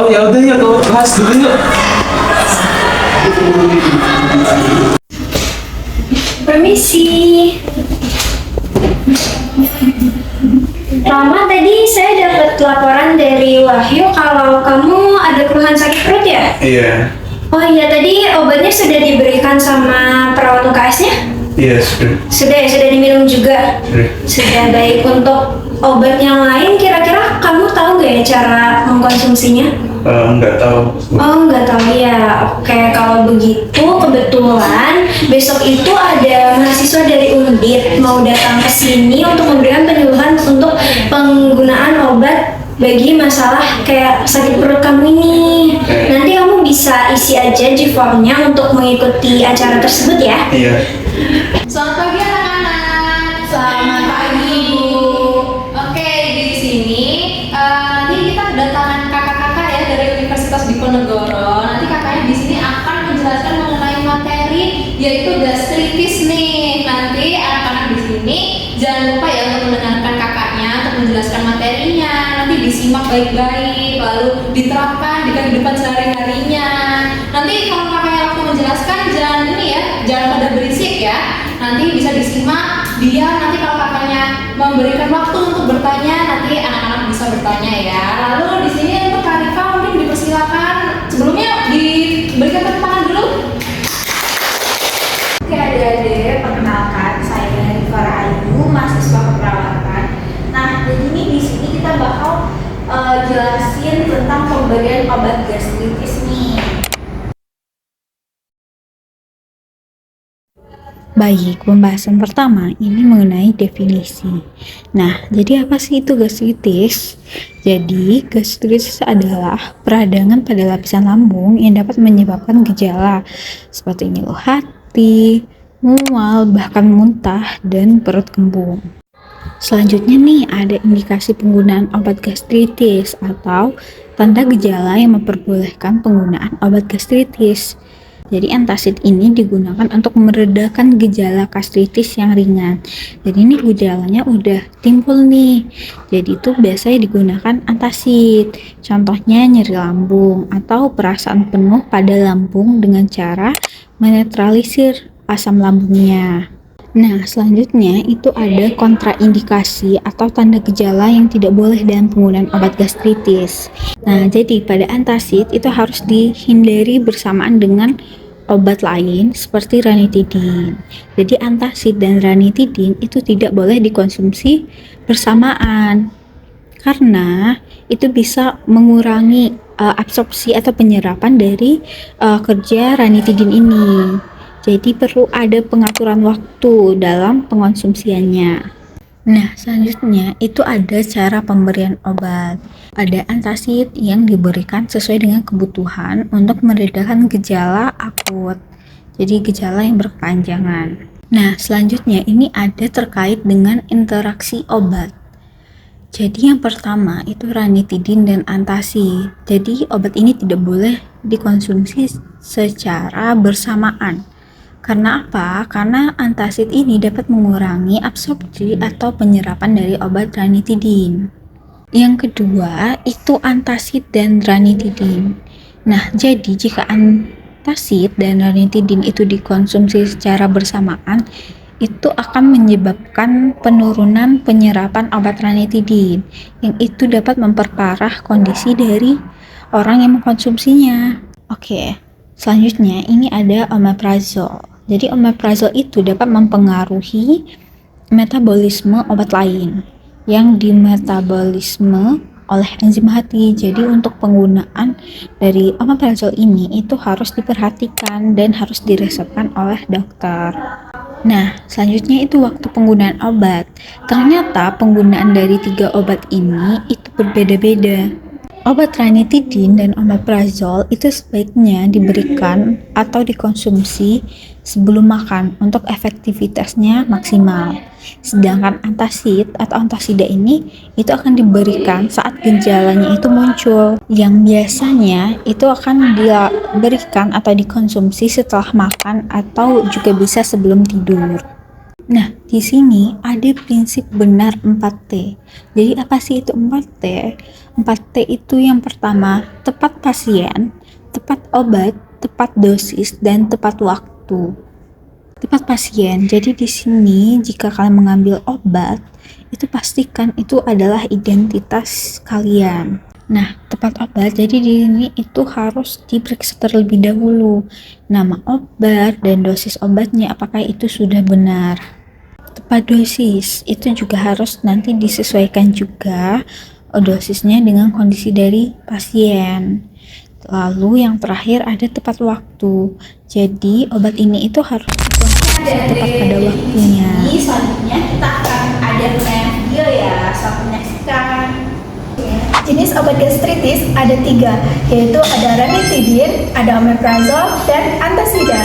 ya udah ya, kau kelas dulu yuk. Permisi. Rama, tadi saya dapat laporan dari Wahyu kalau kamu ada keluhan sakit perut ya? Iya. Oh iya, tadi obatnya sudah diberikan sama perawat UKS-nya? Iya, sudah. Sudah ya, sudah diminum juga? Sudah. Sudah, baik. Untuk obat yang lain, kira-kira kamu tahu nggak ya cara mengkonsumsinya? Nggak tahu. Oh, nggak tahu ya. Oke, kalau begitu kebetulan besok itu ada mahasiswa dari Undip mau datang ke sini untuk memberikan penyuluhan untuk penggunaan obat bagi masalah kayak sakit perut kamu ini. Nanti kamu bisa isi aja di formnya untuk mengikuti acara tersebut ya. Iya. Selamat pagi anak-anak. Selamat pagi, Bu. Oke, di sini nanti kita kedatangan kakak-kakak ya dari Universitas Diponegoro. Nanti kakaknya di sini akan menjelaskan mengenai materi yaitu gastritis nih. Nanti anak-anak di sini jangan lupa ya untuk mendengarkan kakaknya untuk menjelaskan materinya. Nanti disimak baik-baik lalu diterapkan di kehidupan sehari-harinya. Nanti kalau kakaknya waktu menjelaskan jangan ini ya, jangan pada berisik ya. Nanti bisa disimak dia, nanti kalau kakaknya memberikan waktu untuk bertanya, nanti anak-anak bisa bertanya ya. Lalu di sini untuk Kak Rifa mungkin dipersilakan. Sebelumnya diberikan tepuk tangan dulu. Oke, adik-adik, perkenalkan saya Rifa Ayu, mahasiswa keperawatan. Nah, jadi ini di sini kita bakal jelasin tentang pemberian obat gastritis nih. Baik, pembahasan pertama ini mengenai definisi. Nah, jadi apa sih itu gastritis? Jadi, gastritis adalah peradangan pada lapisan lambung yang dapat menyebabkan gejala seperti nyeluh hati, mual, bahkan muntah, dan perut kembung. Selanjutnya nih, ada indikasi penggunaan obat gastritis atau tanda gejala yang memperbolehkan penggunaan obat gastritis. Jadi antacid ini digunakan untuk meredakan gejala gastritis yang ringan. Jadi ini gejalanya udah timbul nih. Jadi itu biasanya digunakan antacid. Contohnya nyeri lambung atau perasaan penuh pada lambung dengan cara menetralisir asam lambungnya. Nah, selanjutnya itu ada kontraindikasi atau tanda gejala yang tidak boleh dalam penggunaan obat gastritis. Nah, jadi pada antacid itu harus dihindari bersamaan dengan obat lain seperti ranitidin. Jadi antacid dan ranitidin itu tidak boleh dikonsumsi bersamaan karena itu bisa mengurangi absorpsi atau penyerapan dari kerja ranitidin ini. Jadi perlu ada pengaturan waktu dalam pengonsumsiannya. Nah, selanjutnya itu ada cara pemberian obat. Ada antacid yang diberikan sesuai dengan kebutuhan untuk meredakan gejala akut. Jadi gejala yang berkepanjangan. Nah, selanjutnya ini ada terkait dengan interaksi obat. Jadi yang pertama itu ranitidin dan antacid. Jadi obat ini tidak boleh dikonsumsi secara bersamaan. Karena apa? Karena antacid ini dapat mengurangi absorpsi atau penyerapan dari obat ranitidin. Yang kedua itu antacid dan ranitidin. Nah, jadi jika antacid dan ranitidin itu dikonsumsi secara bersamaan, itu akan menyebabkan penurunan penyerapan obat ranitidin, yang itu dapat memperparah kondisi dari orang yang mengkonsumsinya. Oke, selanjutnya ini ada omeprazole. Jadi omeprazole itu dapat mempengaruhi metabolisme obat lain yang dimetabolisme oleh enzim hati. Jadi untuk penggunaan dari omeprazole ini itu harus diperhatikan dan harus diresepkan oleh dokter. Nah, selanjutnya itu waktu penggunaan obat. Ternyata penggunaan dari 3 obat ini itu berbeda-beda. Obat ranitidin dan omeprazole itu sebaiknya diberikan atau dikonsumsi sebelum makan untuk efektivitasnya maksimal. Sedangkan antacid atau antasida ini itu akan diberikan saat gejalanya itu muncul, yang biasanya itu akan diberikan atau dikonsumsi setelah makan atau juga bisa sebelum tidur. Nah, di sini ada prinsip benar 4T. Jadi apa sih itu 4T? 4T itu yang pertama, tepat pasien, tepat obat, tepat dosis, dan tepat waktu. Tepat pasien. Jadi di sini jika kalian mengambil obat, itu pastikan itu adalah identitas kalian. Nah, tepat obat. Jadi di sini itu harus diperiksa terlebih dahulu. Nama obat dan dosis obatnya apakah itu sudah benar. Tepat dosis itu juga harus nanti disesuaikan juga dosisnya dengan kondisi dari pasien. Lalu yang terakhir ada tepat waktu. Jadi obat ini itu harus dikonsumsi tepat pada waktunya. Ini selanjutnya kita akan ada penayangan video ya, selamat menyaksikan. Jenis obat gastritis ada 3, yaitu ada ranitidin, ada omeprazol, dan antasida.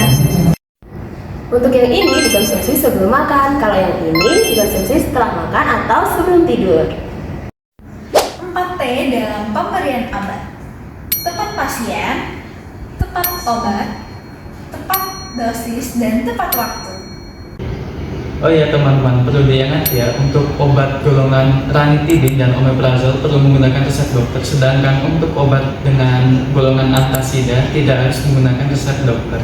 Untuk yang ini dikonsumsi sebelum makan, kalau yang ini dikonsumsi setelah makan atau sebelum tidur. 4T dalam pemberian obat. Tepat pasien, tepat obat, tepat dosis, dan tepat waktu. Oh iya teman-teman, perlu diingat ya, untuk obat golongan ranitidin dan omeprazol perlu menggunakan resep dokter, sedangkan untuk obat dengan golongan antasida tidak harus menggunakan resep dokter.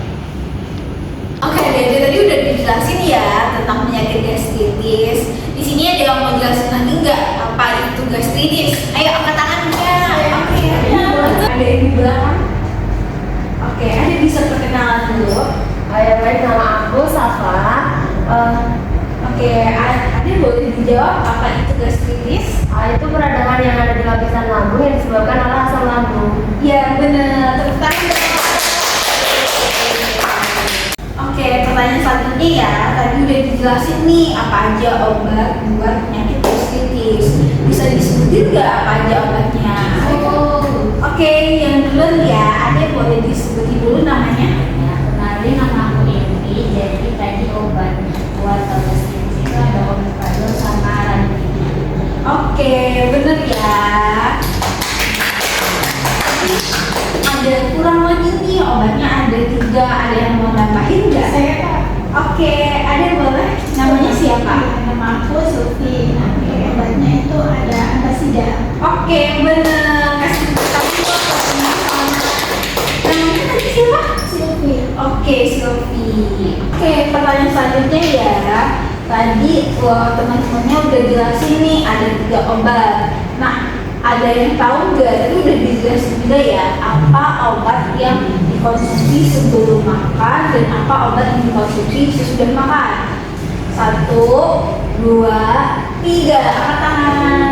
Oke, jadi tadi udah dijelasin ya tentang penyakit gastritis. Di sini ada yang mau jelasin lagi nggak apa itu gastritis? Ayo angkat tangannya. Oke, ada yang di belakang. Oke, ada bisa perkenalan dulu. Baik, nama aku Safa. Oke, ada boleh dijawab apa itu gastritis? Itu peradangan yang ada di lapisan lambung yang disebabkan oleh asam lambung. Ya benar, tepuk tangan dong. Oke, pertanyaan selanjutnya ya. Tadi udah dijelasin nih apa aja obat buat penyakit gastritis. Bisa disebutin nggak apa aja obatnya? Oke, yang duluan ya. Ada boleh disebutin dulu namanya? Ya, kenalin nama aku Evi. Jadi tadi obat buat gastritis itu ada omeprazol sama ranitidin. Oke, bener ya. Ada kurang lagi nih obatnya ada 3. Ada yang mau nambahin nggak? Saya Pak. Oke, ada boleh. Namanya siapa? Nama aku Sufi. Obatnya itu ada antasida. Oke, bener. Kasih tepuk tangan dulu buat namanya tadi siapa? Silvi. Oke, Silvi. Oke, pertanyaan selanjutnya ya. Tadi teman-temannya udah jelasin nih ada 3 obat. Nah, ada yang tahu nggak? Tadi udah dijelasin juga ya. Apa obat yang dikonsumsi sebelum makan dan apa obat yang dikonsumsi sesudah makan? 1, 2, 3. Angkat tangan.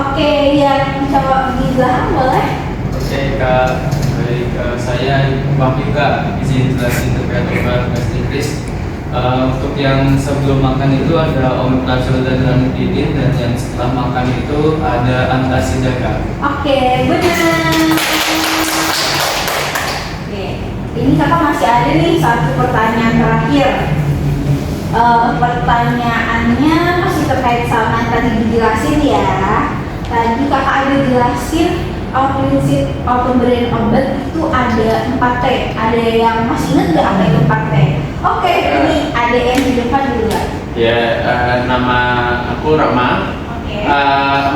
Oke, yang jawab di belakang boleh? Oke Kak, baik, saya Mbak Mika izin jelasin terkait obat gastritis. Untuk yang sebelum makan itu ada omeprazol dan ranitidin, dan yang setelah makan itu ada antasida Kak. Oke, benar. Oke, ini kakak masih ada nih satu pertanyaan terakhir. Pertanyaannya masih terkait sama yang tadi dijelasin ya. Tadi kakak ada jelasin prinsip pemberian obat itu ada 4T. Ada yang masih ingat nggak apa itu 4T? Oke, ini ada yang di depan dulu nggak? Ya, nama aku Rama. Oke.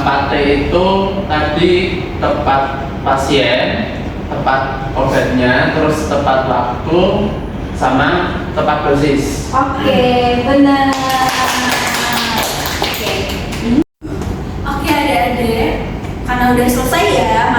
4T itu tadi tepat pasien, tepat obatnya, terus tepat waktu, sama tepat dosis. Oke, benar. Oke. Oke, adik-adik. Karena udah selesai ya